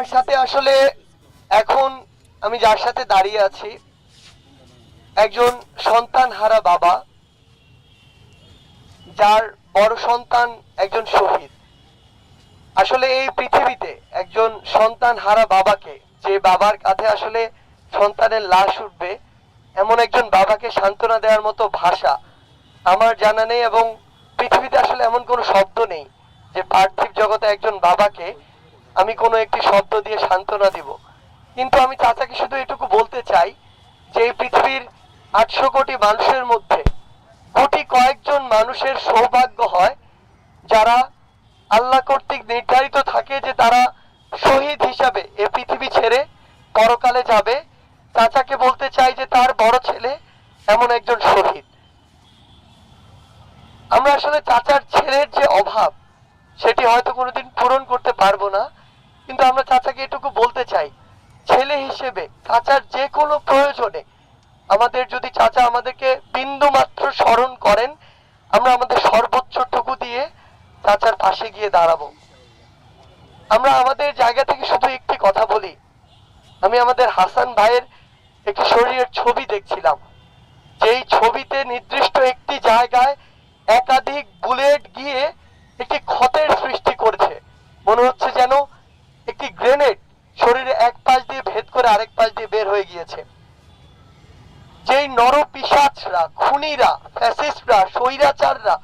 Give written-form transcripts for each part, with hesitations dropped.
আমার সাথে আসলে এখন আমি যার সাথে দাঁড়িয়ে আছি একজন সন্তান হারা বাবা, যার বড় সন্তান একজন শহীদ। আসলে এই পৃথিবীতে একজন সন্তান হারা বাবাকে, যে বাবার কাঁধে আসলে সন্তানের লাশ উঠবে, এমন একজন বাবাকে সান্ত্বনা দেওয়ার মতো ভাষা আমার জানা নেই, এবং পৃথিবীতে আসলে এমন কোনো শব্দ নেই যে পার্থিব জগতে একজন বাবাকে আমি কোনো একটি শব্দ দিয়ে সান্ত্বনা দিব। কিন্তু আমি চাচাকে শুধু এটুকু বলতে চাই যে এই পৃথিবীর 800 কোটি মানুষের মধ্যে কোটি কয়েকজন মানুষের সৌভাগ্য হয় যারা আল্লাহ কর্তৃক নির্ধারিত থাকে যে তারা শহীদ হিসাবে এ পৃথিবী ছেড়ে পরকালে যাবে। চাচাকে বলতে চাই যে তার বড় ছেলে এমন একজন শহীদ। আমরা আসলে চাচার ছেলের যে অভাব সেটি হয়তো কোনোদিন পূরণ করতে পারবো না, কিন্তু আমরা চাচাকে এটুকু বলতে চাই, ছেলে হিসেবে চাচার যে কোনো প্রয়োজনে আমাদের যদি চাচা আমাদেরকে বিন্দু মাত্র স্মরণ করেন, আমরা আমাদের সর্বোচ্চটুকু দিয়ে চাচার পাশে গিয়ে দাঁড়াবো। আমরা আমাদের জায়গা থেকে শুধু একটি কথা বলি, আমি আমাদের হাসান ভাইয়ের একটি শরীরের ছবি দেখছিলাম, যেই ছবিতে নির্দিষ্ট একটি জায়গায় একাধিক বুলেট গিয়ে একটি ক্ষতের সৃষ্টি করছে। মনে হচ্ছে যেন একটি গ্রেনেড শরীরে এক পাশ দিয়ে ভেদ করে আরেক পাশ দিয়ে বের হয়ে গিয়েছে। যেই নরপিশাচরা, খুনিরা, ফ্যাসিস্টরা, স্বৈরাচাররা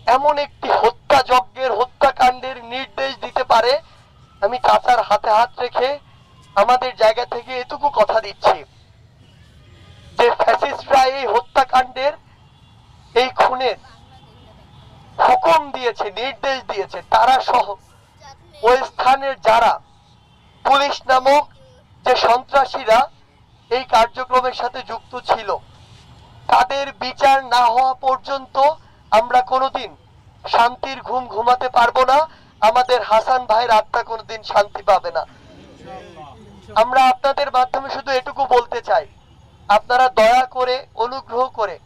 এমন একটি হত্যাযজ্ঞের, হত্যাকাণ্ডের নির্দেশ দিতে পারে, আমি চাচার হাতে হাত রেখে আমাদের জায়গা থেকে এটুকু কথা দিচ্ছি যে ফ্যাসিস্টরা এই হত্যাকাণ্ডের, এই খুনের হুকুম দিয়েছে, নির্দেশ দিয়েছে, তারা সহ ওই স্থানের যারা পুলিশ নামক যে সন্ত্রাসীরা এই কার্যক্রমের সাথে যুক্ত ছিল, তাদের বিচার না হওয়া পর্যন্ত আমরা কোনোদিন শান্তির ঘুম ঘুমাতে পারবো না। আমাদের হাসান ভাইয়ের আত্মা কোনোদিন শান্তি পাবে না। আমরা আপনাদের মাধ্যমে শুধু এটুকু বলতে চাই, আপনারা দয়া করে, অনুগ্রহ করে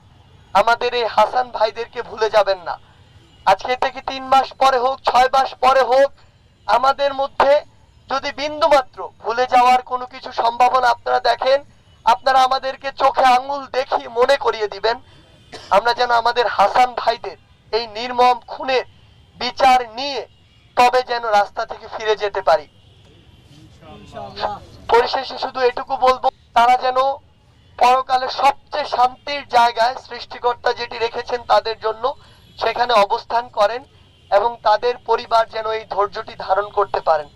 আমাদের এই হাসান ভাইদেরকে ভুলে যাবেন না। আজকে থেকে 3 মাস পরে হোক, 6 মাস পরে হোক, আমাদের মধ্যে যদি বিন্দুমাত্র ভুলে যাওয়ার কোনো কিছু সম্ভাবনা আপনারা দেখেন, আপনারা আমাদেরকে চোখে আঙুল দেখিয়ে মনে করিয়ে দিবেন, আমরা যেন আমাদের হাসান ভাইদের এই নির্মম খুনের বিচার নিয়ে তবে যেন রাস্তা থেকে ফিরে যেতে পারি। পরিশেষে শুধু এটুকু বলবো, তারা যেন পরকালে সবচেয়ে শান্তির জায়গায় সৃষ্টিকর্তা যেটি রেখেছেন তাদের জন্য, সেখানে অবস্থান করেন এবং তাদের পরিবার যেন এই ধৈর্যটি ধারণ করতে পারেন।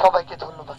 সবাইকে ধন্যবাদ।